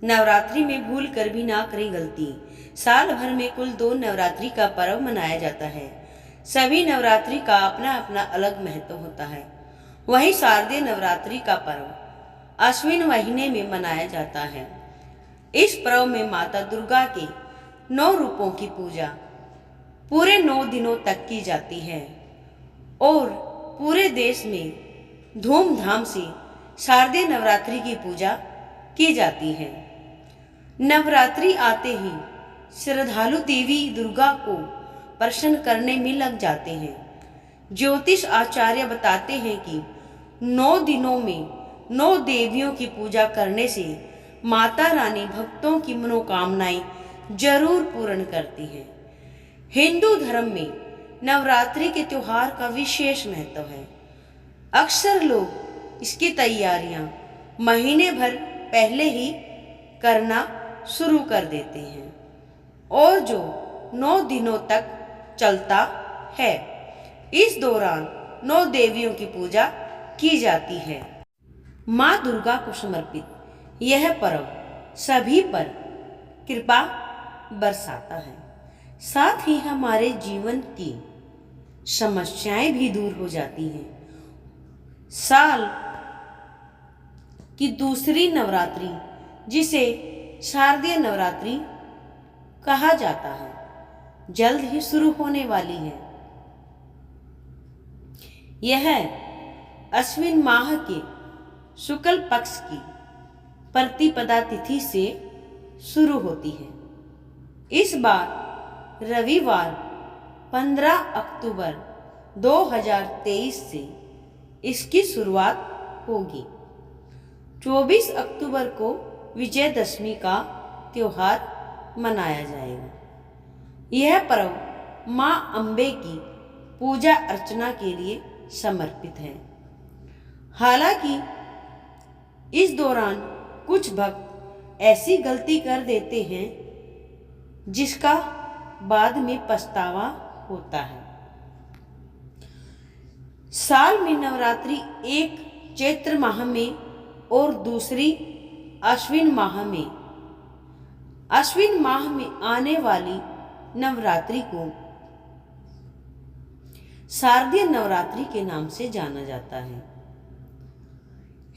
नवरात्रि में भूल कर भी ना करें गलती। साल भर में कुल 2 नवरात्रि का पर्व मनाया जाता है। सभी नवरात्रि का अपना अपना अलग महत्व होता है। वहीं शारदीय नवरात्रि का पर्व अश्विन महीने में मनाया जाता है। इस पर्व में माता दुर्गा के 9 रूपों की पूजा पूरे 9 दिनों तक की जाती है और पूरे देश में धूमधाम से शारदीय नवरात्रि की पूजा की जाती है। नवरात्रि आते ही श्रद्धालु देवी दुर्गा को प्रसन्न करने में लग जाते हैं। ज्योतिष आचार्य बताते हैं कि 9 दिनों में 9 देवियों की पूजा करने से माता रानी भक्तों की मनोकामनाएं जरूर पूर्ण करती हैं। हिंदू धर्म में नवरात्रि के त्योहार का विशेष महत्व है। अक्सर लोग इसकी तैयारियां महीने भर पहले ही करना शुरू कर देते हैं और जो 9 दिनों तक चलता है। इस दौरान 9 देवियों की पूजा की जाती है। माँ दुर्गा को समर्पित यह पर्व सभी पर कृपा बरसाता है। साथ ही हमारे जीवन की समस्याएं भी दूर हो जाती हैं। साल की दूसरी नवरात्रि, जिसे शारदीय नवरात्रि कहा जाता है, जल्द ही शुरू होने वाली है। यह अश्विन माह के शुक्ल पक्ष की प्रतिपदा तिथि से शुरू होती है। इस बार रविवार 15 अक्टूबर 2023 से इसकी शुरुआत होगी। 24 अक्टूबर को विजयदशमी का त्योहार मनाया जाएगा। यह पर्व माँ अम्बे की पूजा अर्चना के लिए समर्पित है। हालांकि इस दौरान कुछ भक्त ऐसी गलती कर देते हैं जिसका बाद में पछतावा होता है। साल में नवरात्रि एक चैत्र माह में और दूसरी अश्विन माह में। अश्विन माह में आने वाली नवरात्रि को शारदीय नवरात्रि के नाम से जाना जाता है।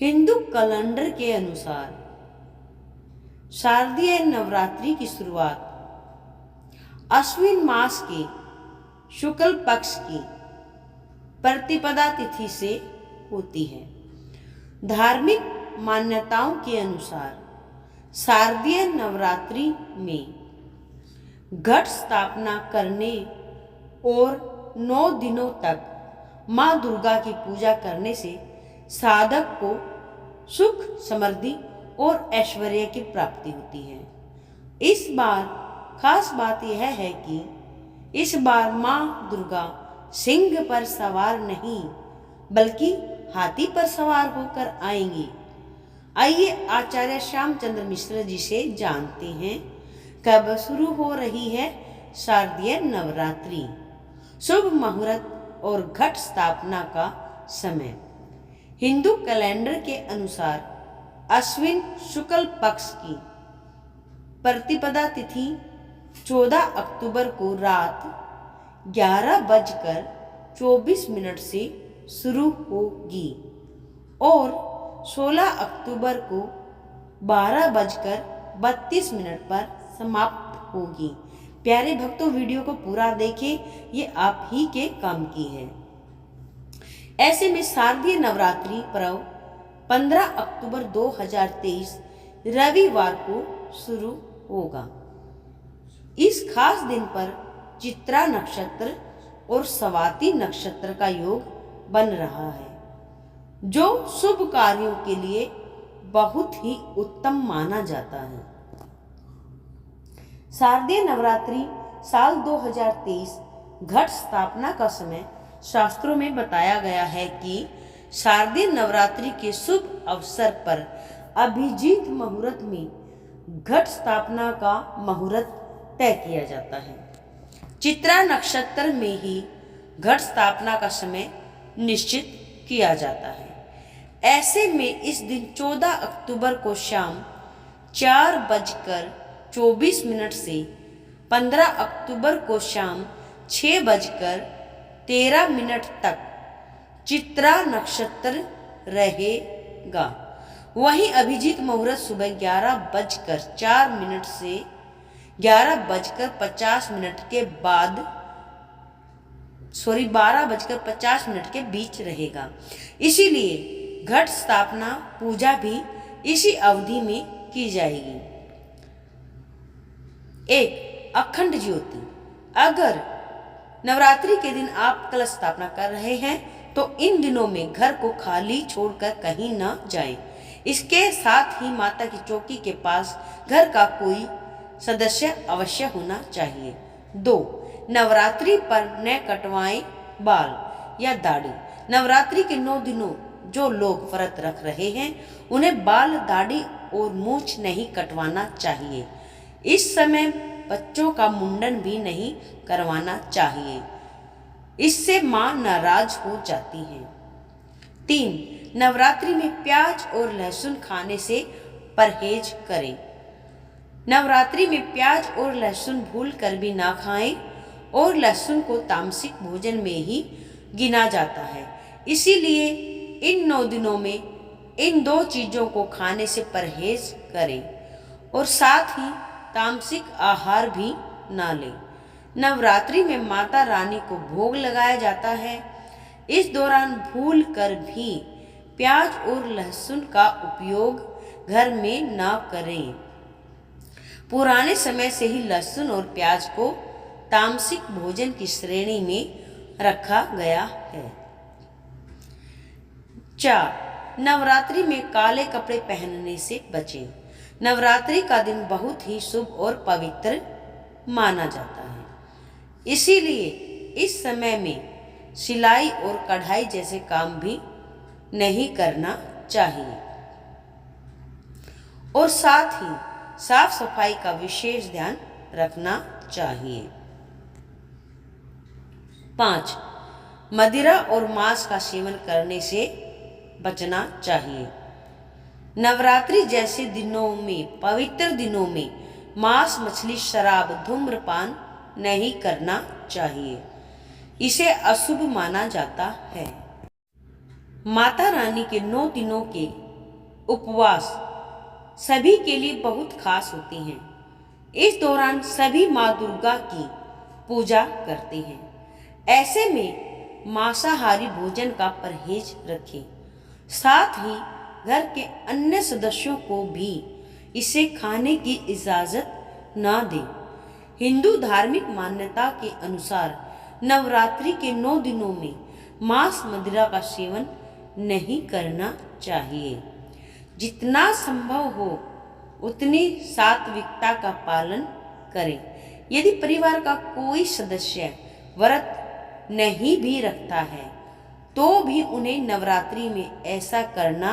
हिंदू कैलेंडर के अनुसार शारदीय नवरात्रि की शुरुआत अश्विन मास के शुक्ल पक्ष की प्रतिपदा तिथि से होती है। धार्मिक मान्यताओं के अनुसार शारदीय नवरात्रि में घट स्थापना करने और 9 दिनों तक माँ दुर्गा की पूजा करने से साधक को सुख, समृद्धि और ऐश्वर्य की प्राप्ति होती है। इस बार खास बात यह है कि इस बार माँ दुर्गा सिंह पर सवार नहीं बल्कि हाथी पर सवार होकर आएंगी। आइए आचार्य श्यामचंद्र मिश्र जी से जानते हैं कब शुरू हो रही है शारदीय नवरात्रि, शुभ मुहूर्त और घट स्थापना का समय। हिंदू कैलेंडर के अनुसार अश्विन शुक्ल पक्ष की प्रतिपदा तिथि 14 अक्टूबर को रात 11:24 से शुरू होगी और 16 अक्टूबर को 12:32 पर समाप्त होगी। प्यारे भक्तों, वीडियो को पूरा देखें, ये आप ही के काम की है। ऐसे में शारदीय नवरात्रि पर्व 15 अक्टूबर 2023 रविवार को शुरू होगा। इस खास दिन पर चित्रा नक्षत्र और स्वाति नक्षत्र का योग बन रहा है, जो शुभ कार्यों के लिए बहुत ही उत्तम माना जाता है। शारदीय नवरात्रि साल 2023 घट स्थापना का समय शास्त्रों में बताया गया है कि शारदीय नवरात्रि के शुभ अवसर पर अभिजीत मुहूर्त में घट स्थापना का मुहूर्त तय किया जाता है। चित्रा नक्षत्र में ही घट स्थापना का समय निश्चित किया जाता है। ऐसे में इस दिन 14 अक्टूबर को शाम 4:24 से 15 अक्टूबर को शाम 6:13 तक चित्रा नक्षत्र रहेगा। वहीं अभिजीत मुहूर्त सुबह 11:04 से 11:50 के बाद 12:50 के बीच रहेगा। इसीलिए घट स्थापना पूजा भी इसी अवधि में की जाएगी। 1. अखंड ज्योति। अगर नवरात्रि के दिन आप कलश स्थापना कर रहे हैं तो इन दिनों में घर को खाली छोड़कर कहीं न जाएं। इसके साथ ही माता की चौकी के पास घर का कोई सदस्य अवश्य होना चाहिए। 2. नवरात्रि पर न कटवाएं बाल या दाढ़ी। नवरात्रि के 9 दिनों जो लोग व्रत रख रहे हैं उन्हें बाल, दाढ़ी और मूंछ नहीं कटवाना चाहिए। इस समय बच्चों का मुंडन भी नहीं करवाना चाहिए, इससे मां नाराज हो जाती है। 3. नवरात्रि में प्याज और लहसुन खाने से परहेज करें। नवरात्रि में प्याज और लहसुन भूल कर भी ना खाएं और लहसुन को तामसिक भोजन में ही गिना जाता है। इसीलिए इन 9 दिनों में इन 2 चीज़ों को खाने से परहेज करें और साथ ही तामसिक आहार भी ना लें। नवरात्रि में माता रानी को भोग लगाया जाता है। इस दौरान भूल कर भी प्याज और लहसुन का उपयोग घर में ना करें। पुराने समय से ही लहसुन और प्याज को तामसिक भोजन की श्रेणी में रखा गया है। 4. नवरात्रि में काले कपड़े पहनने से बचें। नवरात्रि का दिन बहुत ही शुभ और पवित्र माना जाता है। इसीलिए इस समय में सिलाई और कढ़ाई जैसे काम भी नहीं करना चाहिए और साथ ही साफ सफाई का विशेष ध्यान रखना चाहिए। 5. मदिरा और मांस का सेवन करने से बचना चाहिए। नवरात्रि जैसे दिनों में, पवित्र दिनों में मांस, मछली, शराब, धूम्रपान नहीं करना चाहिए, इसे अशुभ माना जाता है। माता रानी के 9 दिनों के उपवास सभी के लिए बहुत खास होते हैं। इस दौरान सभी माँ दुर्गा की पूजा करते हैं। ऐसे में मांसाहारी भोजन का परहेज रखें। साथ ही घर के अन्य सदस्यों को भी इसे खाने की इजाज़त ना दें। हिंदू धार्मिक मान्यता के अनुसार नवरात्रि के 9 दिनों में मांस, मदिरा का सेवन नहीं करना चाहिए। जितना संभव हो उतनी सात्विकता का पालन करें। यदि परिवार का कोई सदस्य व्रत नहीं भी रखता है तो भी उन्हें नवरात्रि में ऐसा करना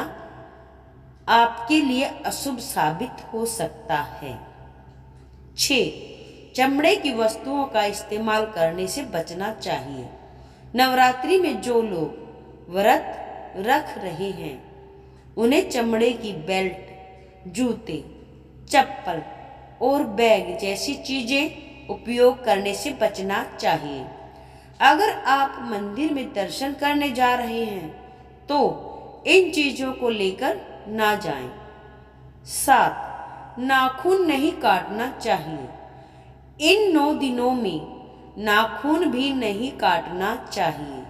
आपके लिए अशुभ साबित हो सकता है। 6. चमड़े की वस्तुओं का इस्तेमाल करने से बचना चाहिए। नवरात्रि में जो लोग व्रत रख रहे हैं उन्हें चमड़े की बेल्ट, जूते, चप्पल और बैग जैसी चीजें उपयोग करने से बचना चाहिए। अगर आप मंदिर में दर्शन करने जा रहे हैं तो इन चीजों को लेकर ना जाएं। 7. नाखून नहीं काटना चाहिए। इन 9 दिनों में नाखून भी नहीं काटना चाहिए।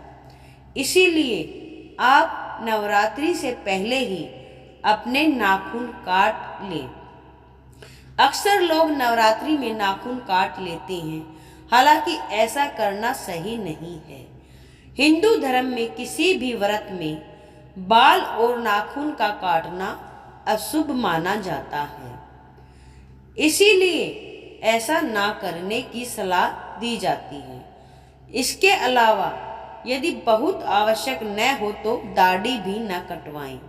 इसीलिए आप नवरात्रि से पहले ही अपने नाखून काट लें। अक्सर लोग नवरात्रि में नाखून काट लेते हैं, हालांकि ऐसा करना सही नहीं है। हिंदू धर्म में किसी भी व्रत में बाल और नाखून का काटना अशुभ माना जाता है, इसीलिए ऐसा ना करने की सलाह दी जाती है। इसके अलावा यदि बहुत आवश्यक न हो तो दाढ़ी भी न कटवाएं।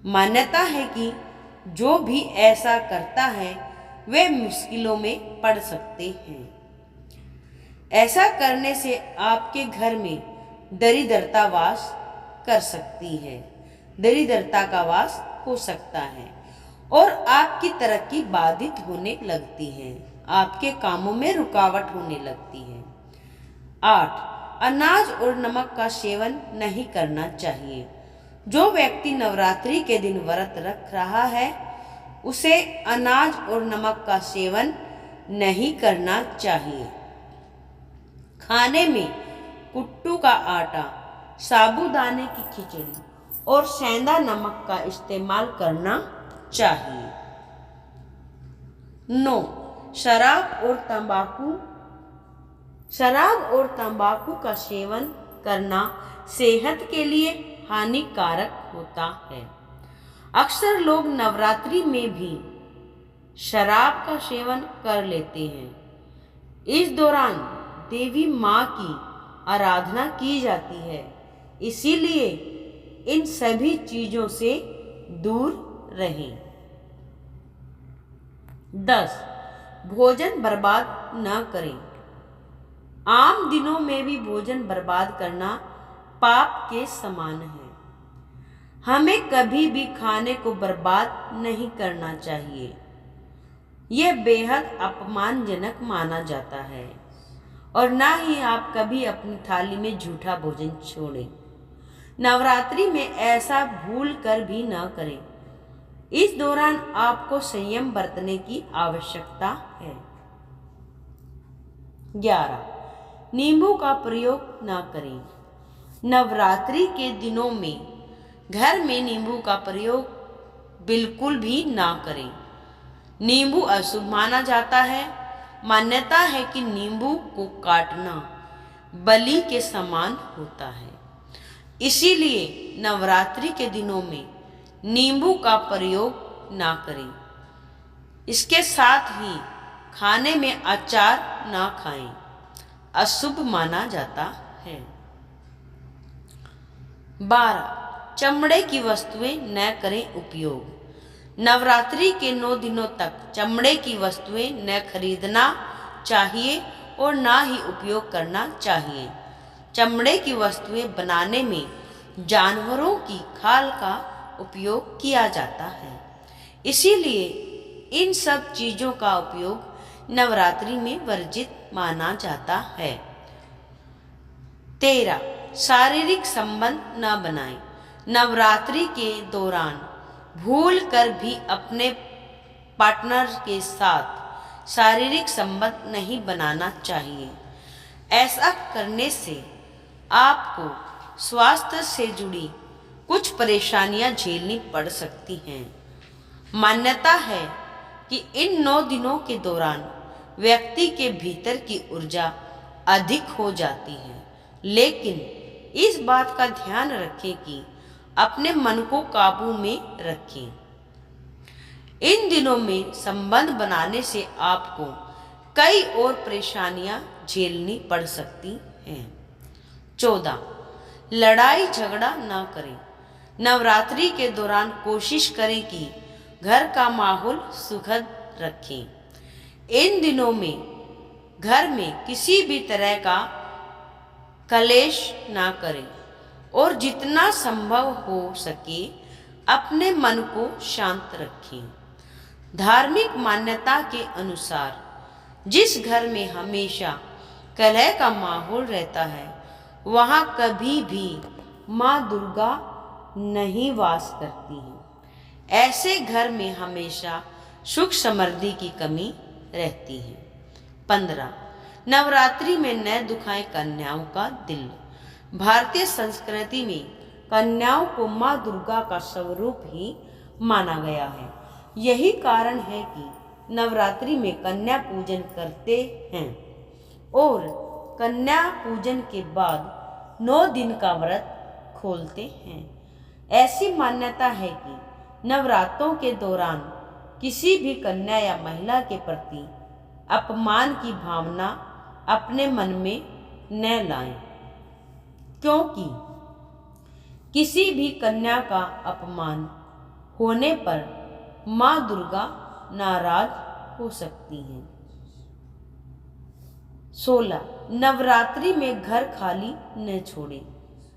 मान्यता है कि जो भी ऐसा करता है वे मुश्किलों में पड़ सकते हैं। ऐसा करने से आपके घर में दरिद्रता वास कर सकती है, दरिद्रता का वास हो सकता है और आपके आपकी तरक्की बाधित होने लगती है, आपके कामों में रुकावट होने लगती है। 8. अनाज और नमक का सेवन नहीं करना चाहिए। जो व्यक्ति नवरात्रि के दिन व्रत रख रहा है उसे अनाज और नमक का सेवन नहीं करना चाहिए। खाने में कुट्टू का आटा, साबूदाने की खिचड़ी और सेंधा नमक का इस्तेमाल करना चाहिए। 9. शराब और तंबाकू का सेवन करना सेहत के लिए हानिकारक होता है। अक्सर लोग नवरात्रि में भी शराब का सेवन कर लेते हैं। इस दौरान देवी माँ की आराधना की जाती है, इसीलिए इन सभी चीजों से दूर रहें। 10. भोजन बर्बाद न करें। आम दिनों में भी भोजन बर्बाद करना पाप के समान है। हमें कभी भी खाने को बर्बाद नहीं करना चाहिए। यह बेहद अपमानजनक माना जाता है और ना ही आप कभी अपनी थाली में झूठा भोजन छोड़ें। नवरात्रि में ऐसा भूल कर भी न करें। इस दौरान आपको संयम बरतने की आवश्यकता है। 11. नींबू का प्रयोग न करें। नवरात्रि के दिनों में घर में नींबू का प्रयोग बिल्कुल भी ना करें। नींबू अशुभ माना जाता है। मान्यता है कि नींबू को काटना बलि के समान होता है, इसीलिए नवरात्रि के दिनों में नींबू का प्रयोग ना करें। इसके साथ ही खाने में अचार ना खाएं, अशुभ माना जाता है। 12. चमड़े की वस्तुएं न करें उपयोग। नवरात्रि के 9 दिनों तक चमड़े की वस्तुएं न खरीदना चाहिए और ना ही उपयोग करना चाहिए। चमड़े की वस्तुएं बनाने में जानवरों की खाल का उपयोग किया जाता है, इसीलिए इन सब चीजों का उपयोग नवरात्रि में वर्जित माना जाता है। 13. शारीरिक संबंध न बनाएं। नवरात्रि के दौरान भूल कर भी अपने पार्टनर के साथ शारीरिक संबंध नहीं बनाना चाहिए। ऐसा करने से आपको स्वास्थ्य से जुड़ी कुछ परेशानियां झेलनी पड़ सकती हैं। मान्यता है कि इन 9 दिनों के दौरान व्यक्ति के भीतर की ऊर्जा अधिक हो जाती है, लेकिन इस बात का ध्यान रखें कि अपने मन को काबू में रखें। इन दिनों में संबंध बनाने से आपको कई और परेशानियां झेलनी पड़ सकती हैं। 14. लड़ाई झगड़ा न करें। नवरात्रि के दौरान कोशिश करें कि घर का माहौल सुखद रखें। इन दिनों में घर में किसी भी तरह का कलेश ना करें और जितना संभव हो सके अपने मन को शांत रखें। धार्मिक मान्यता के अनुसार जिस घर में हमेशा कलह का माहौल रहता है वहाँ कभी भी माँ दुर्गा नहीं वास करती हैं। ऐसे घर में हमेशा सुख समृद्धि की कमी रहती है। 15. नवरात्रि में न दुखाएं कन्याओं का दिल। भारतीय संस्कृति में कन्याओं को माँ दुर्गा का स्वरूप ही माना गया है। यही कारण है कि नवरात्रि में कन्या पूजन करते हैं और कन्या पूजन के बाद 9 दिन का व्रत खोलते हैं। ऐसी मान्यता है कि नवरात्रों के दौरान किसी भी कन्या या महिला के प्रति अपमान की भावना अपने मन में न लाएं, क्योंकि किसी भी कन्या का अपमान होने पर माँ दुर्गा नाराज हो सकती हैं। 16. नवरात्रि में घर खाली न छोड़ें।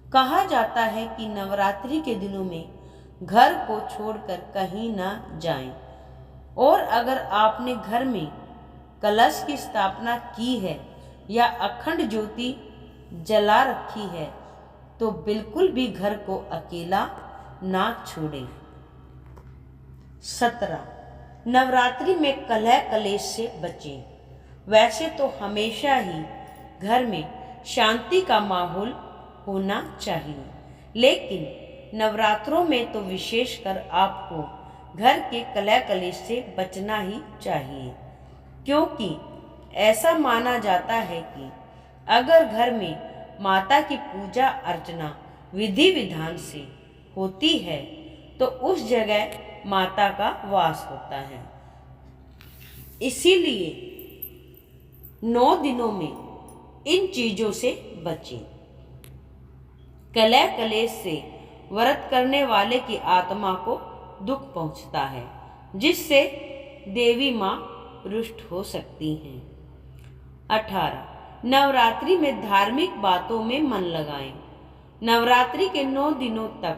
कहा जाता है कि नवरात्रि के दिनों में घर को छोड़कर कहीं न जाएं। और अगर आपने घर में कलश की स्थापना की है या अखंड ज्योति जला रखी है तो बिल्कुल भी घर को अकेला ना छोड़ें। 17. नवरात्रि में कलह कलेश से बचें। वैसे तो हमेशा ही घर में शांति का माहौल होना चाहिए, लेकिन नवरात्रों में तो विशेषकर आपको घर के कलह कलेश से बचना ही चाहिए, क्योंकि ऐसा माना जाता है कि अगर घर में माता की पूजा अर्चना विधि विधान से होती है तो उस जगह माता का वास होता है। इसीलिए 9 दिनों में इन चीजों से बचें। कलह कलेश से व्रत करने वाले की आत्मा को दुख पहुंचता है, जिससे देवी मां रुष्ट हो सकती हैं। 18. नवरात्रि में धार्मिक बातों में मन लगाएं। नवरात्रि के 9 दिनों तक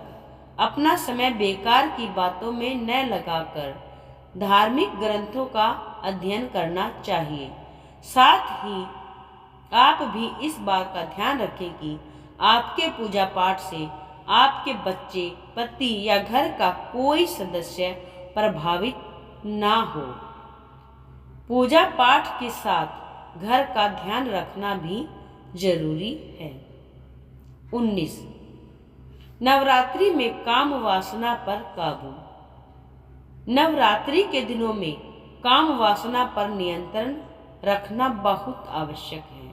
अपना समय बेकार की बातों में न लगाकर धार्मिक ग्रंथों का अध्ययन करना चाहिए। साथ ही आप भी इस बात का ध्यान रखें कि आपके पूजा पाठ से आपके बच्चे, पति या घर का कोई सदस्य प्रभावित ना हो। पूजा पाठ के साथ घर का ध्यान रखना भी जरूरी है। 19. नवरात्रि में काम वासना पर काबू। नवरात्रि के दिनों में काम वासना पर नियंत्रण रखना बहुत आवश्यक है।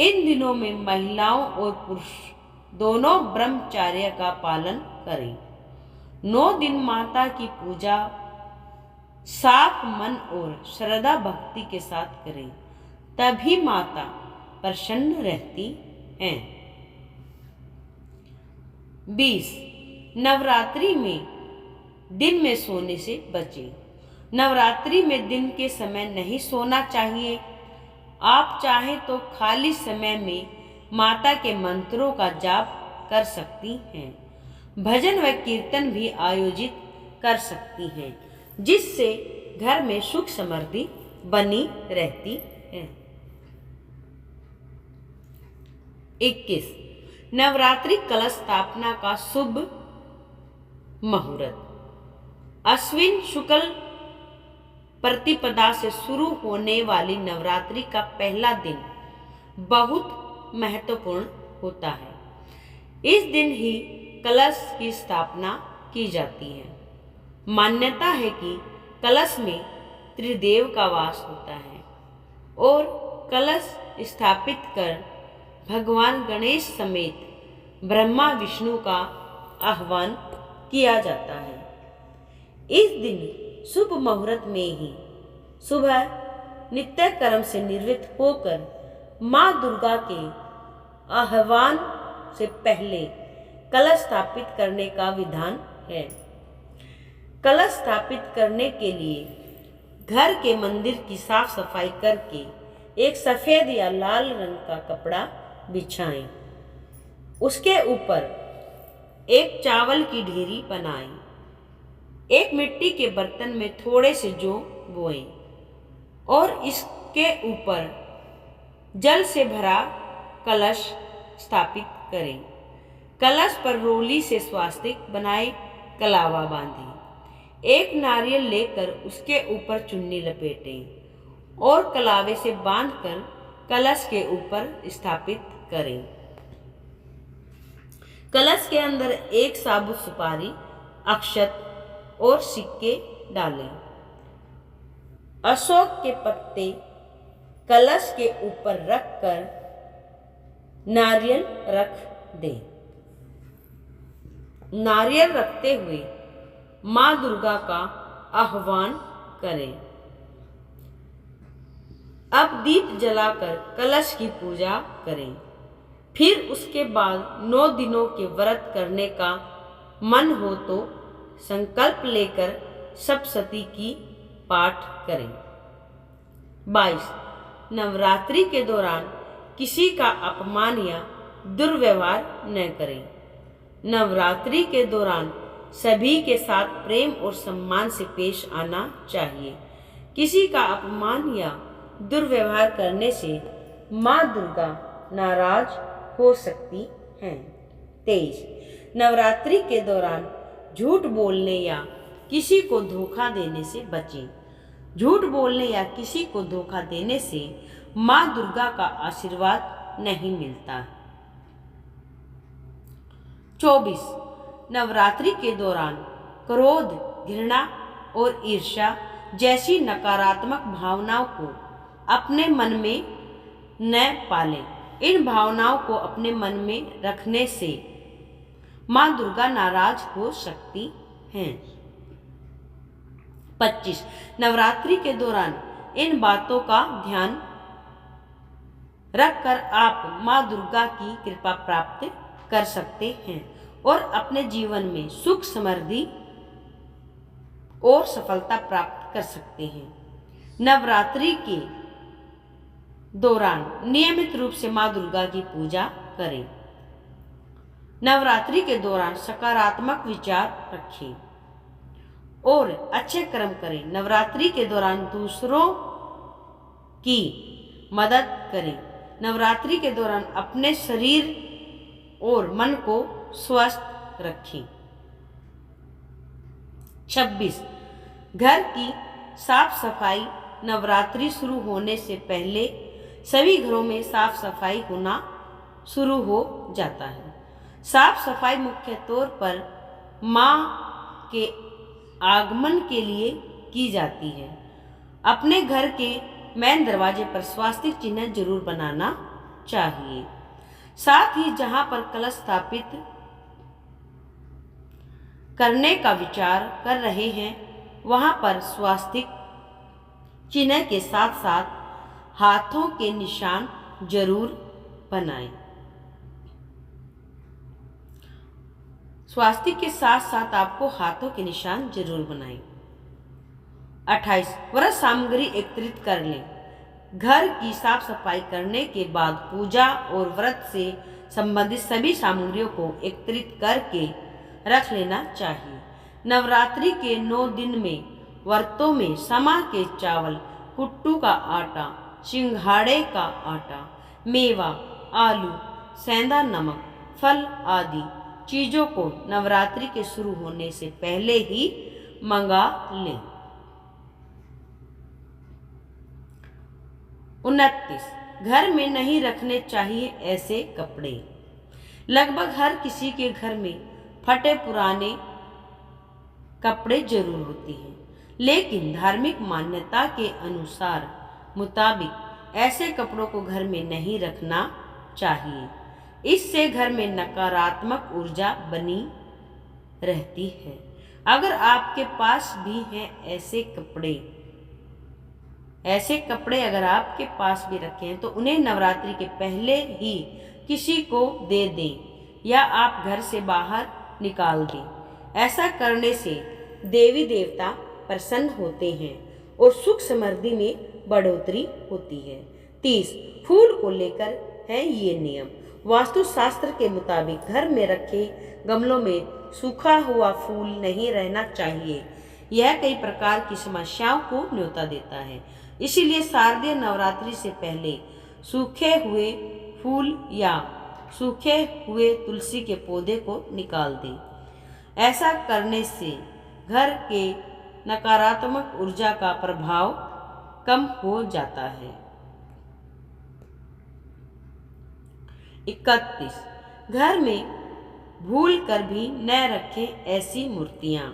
इन दिनों में महिलाओं और पुरुष दोनों ब्रह्मचर्य का पालन करें। 9 दिन माता की पूजा साफ मन और श्रद्धा भक्ति के साथ करें, तभी माता प्रसन्न रहती हैं। 20. नवरात्रि में दिन में सोने से बचें। नवरात्रि में दिन के समय नहीं सोना चाहिए। आप चाहें तो खाली समय में माता के मंत्रों का जाप कर सकती हैं। भजन व कीर्तन भी आयोजित कर सकती हैं, जिससे घर में सुख समृद्धि बनी रहती है। 21. नवरात्रि कलश स्थापना का शुभ मुहूर्त। अश्विन शुक्ल प्रतिपदा से शुरू होने वाली नवरात्रि का पहला दिन बहुत महत्वपूर्ण होता है। इस दिन ही कलश की स्थापना की जाती है। मान्यता है कि कलश में त्रिदेव का वास होता है और कलश स्थापित कर भगवान गणेश समेत ब्रह्मा विष्णु का आह्वान किया जाता है। इस दिन शुभ मुहूर्त में ही सुबह नित्य कर्म से निवृत्त होकर माँ दुर्गा के आह्वान से पहले कलश स्थापित करने का विधान है। कलश स्थापित करने के लिए घर के मंदिर की साफ सफाई करके एक सफेद या लाल रंग का कपड़ा बिछाएं। उसके ऊपर एक चावल की ढेरी बनाएं। एक मिट्टी के बर्तन में थोड़े से जौ बोएं और इसके ऊपर जल से भरा कलश स्थापित करें। कलश पर रोली से स्वास्तिक बनाए कलावा बांधें। एक नारियल लेकर उसके ऊपर चुन्नी लपेटें और कलावे से बांधकर कलश के ऊपर स्थापित करें। कलश के अंदर एक साबुत सुपारी, अक्षत और सिक्के डालें। अशोक के पत्ते कलश के ऊपर रखकर नारियल रख दें। नारियल रखते हुए माँ दुर्गा का आह्वान करें। अब दीप जलाकर कलश की पूजा करें। फिर उसके बाद 9 दिनों के व्रत करने का मन हो तो संकल्प लेकर सप्तशती की पाठ करें। 22. नवरात्रि के दौरान किसी का अपमान या दुर्व्यवहार न करें। नवरात्रि के दौरान सभी के साथ प्रेम और सम्मान से पेश आना चाहिए। किसी का अपमान या दुर्व्यवहार करने से माँ दुर्गा नाराज हो सकती हैं। 23 नवरात्रि के दौरान झूठ बोलने या किसी को धोखा देने से बचें। झूठ बोलने या किसी को धोखा देने से माँ दुर्गा का आशीर्वाद नहीं मिलता। 24 नवरात्रि के दौरान क्रोध, घृणा और ईर्ष्या जैसी नकारात्मक भावनाओं को अपने मन में न पालें। इन भावनाओं को अपने मन में रखने से माँ दुर्गा नाराज हो सकती हैं। 25 नवरात्रि के दौरान इन बातों का ध्यान रखकर आप माँ दुर्गा की कृपा प्राप्त कर सकते हैं और अपने जीवन में सुख, समृद्धि और सफलता प्राप्त कर सकते हैं। नवरात्रि के दौरान नियमित रूप से माँ दुर्गा की पूजा करें। नवरात्रि के दौरान सकारात्मक विचार रखें और अच्छे कर्म करें। नवरात्रि के दौरान दूसरों की मदद करें। नवरात्रि के दौरान अपने शरीर और मन को स्वस्थ रखें। 26 घर की साफ सफाई। नवरात्रि शुरू होने से पहले सभी घरों में साफ सफाई होना शुरू हो जाता है। साफ सफाई मुख्य तौर पर माँ के आगमन के लिए की जाती है। अपने घर के मेन दरवाजे पर स्वास्तिक चिन्ह जरूर बनाना चाहिए। साथ ही जहां पर कलश स्थापित करने का विचार कर रहे हैं वहां पर स्वास्तिक चिन्ह के साथ साथ हाथों के निशान जरूर बनाएं। स्वास्तिक के साथ साथ आपको हाथों के निशान जरूर बनाएं। 28 व्रत सामग्री एकत्रित कर लें। घर की साफ सफाई करने के बाद पूजा और व्रत से संबंधित सभी सामग्रियों को एकत्रित करके रख लेना चाहिए। नवरात्रि के 9 दिन में व्रतों में समा के चावल, कुट्टू का आटा, सिंघाड़े का आटा, मेवा, आलू, सेंधा नमक, फल आदि चीजों को नवरात्रि के शुरू होने से पहले ही मंगा लें। 29 घर में नहीं रखने चाहिए ऐसे कपड़े। लगभग हर किसी के घर में फटे पुराने कपड़े जरूर होते हैं, लेकिन धार्मिक मान्यता के अनुसार मुताबिक ऐसे कपड़ों को घर में नहीं रखना चाहिए। इससे घर में नकारात्मक ऊर्जा बनी रहती है। अगर आपके पास भी हैं ऐसे कपड़े अगर आपके पास भी रखे हैं तो उन्हें नवरात्रि के पहले ही किसी को दे दें या आप घर से बाहर निकाल दें। ऐसा करने से देवी देवता प्रसन्न होते हैं और सुख समृद्धि में बढ़ोतरी होती है। 30 फूल को लेकर है ये नियम। वास्तु शास्त्र के मुताबिक घर में रखे गमलों में सूखा हुआ फूल नहीं रहना चाहिए। यह कई प्रकार की समस्याओं को न्योता देता है। इसीलिए शारदीय नवरात्रि से पहले सूखे हुए फूल या सूखे हुए तुलसी के पौधे को निकाल दें। ऐसा करने से घर के नकारात्मक ऊर्जा का प्रभाव कम हो जाता है। 31 घर में भूल कर भी न रखें ऐसी मूर्तियां।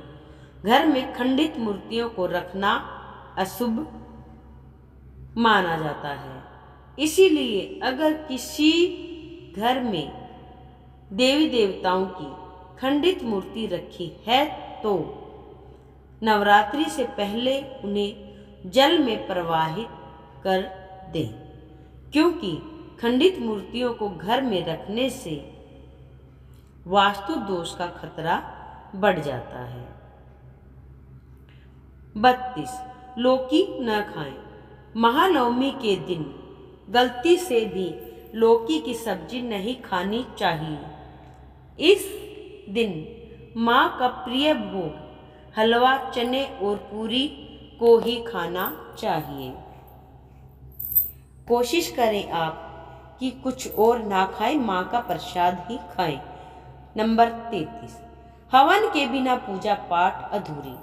घर में खंडित मूर्तियों को रखना अशुभ माना जाता है। इसीलिए अगर किसी घर में देवी देवताओं की खंडित मूर्ति रखी है तो नवरात्रि से पहले उन्हें जल में प्रवाहित कर दें, क्योंकि खंडित मूर्तियों को घर में रखने से वास्तु दोष का खतरा बढ़ जाता है। 32 लौकी न खाएं। महानवमी के दिन गलती से भी लौकी की सब्जी नहीं खानी चाहिए। इस दिन माँ का प्रिय भोग हलवा, चने और पूरी को ही खाना चाहिए। कोशिश करें आप कि कुछ और ना खाएं, माँ का प्रसाद ही खाएं। नंबर 33, हवन के बिना पूजा पाठ अधूरी।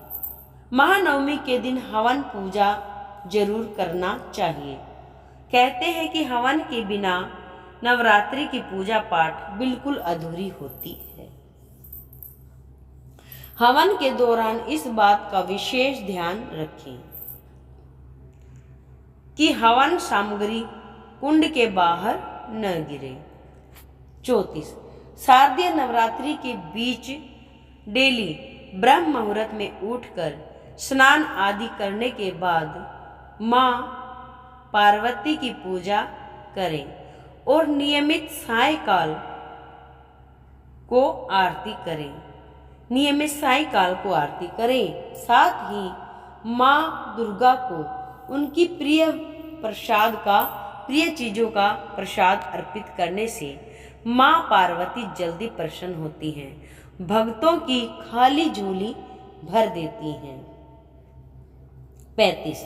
महानवमी के दिन हवन पूजा जरूर करना चाहिए। कहते हैं कि हवन के बिना नवरात्रि की पूजा पाठ बिल्कुल अधूरी होती है। हवन के दौरान इस बात का विशेष ध्यान रखें कि हवन सामग्री कुंड के बाहर न गिरे। 34, शारदीय नवरात्रि के बीच डेली ब्रह्म मुहूर्त में उठकर स्नान आदि करने के बाद माँ पार्वती की पूजा करें और नियमित सायंकाल को आरती करें। साथ ही माँ दुर्गा को उनकी प्रिय चीजों का प्रसाद अर्पित करने से माँ पार्वती जल्दी प्रसन्न होती हैं, भक्तों की खाली झोली भर देती हैं। 35,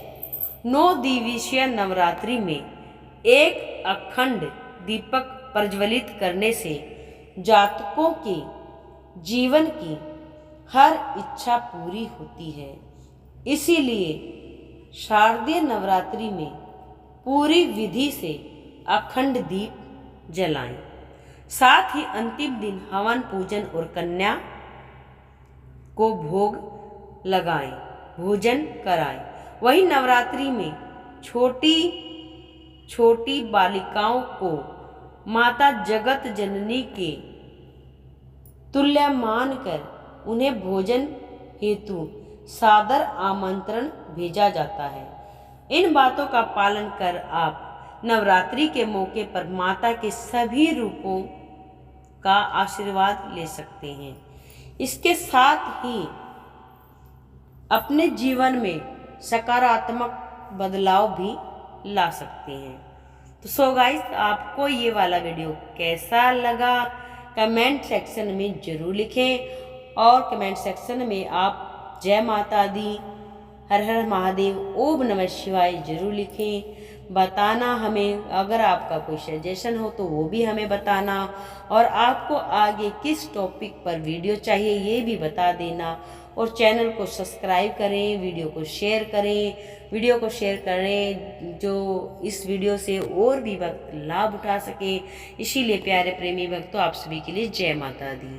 9 दिवसीय नवरात्रि में एक अखंड दीपक प्रज्वलित करने से जातकों के जीवन की हर इच्छा पूरी होती है। इसीलिए शारदीय नवरात्रि में पूरी विधि से अखंड दीप जलाएं। साथ ही अंतिम दिन हवन पूजन और कन्या को भोग लगाएं, भोजन कराएं। वही नवरात्रि में छोटी छोटी बालिकाओं को माता जगत जननी के तुल्य मानकर उन्हें भोजन हेतु सादर आमंत्रण भेजा जाता है। इन बातों का पालन कर आप नवरात्रि के मौके पर माता के सभी रूपों का आशीर्वाद ले सकते हैं। इसके साथ ही अपने जीवन में सकारात्मक बदलाव भी ला सकते हैं। तो सो गाइस, आपको ये वाला वीडियो कैसा लगा कमेंट सेक्शन में जरूर लिखें और कमेंट सेक्शन में आप जय माता दी, हर हर महादेव, ओम नमः शिवाय जरूर लिखें। बताना हमें, अगर आपका कोई सजेशन हो तो वो भी हमें बताना और आपको आगे किस टॉपिक पर वीडियो चाहिए ये भी बता देना। और चैनल को सब्सक्राइब करें, वीडियो को शेयर करें जो इस वीडियो से और भी भक्त लाभ उठा सके। इसीलिए प्यारे प्रेमी भक्तों, आप सभी के लिए जय माता दी।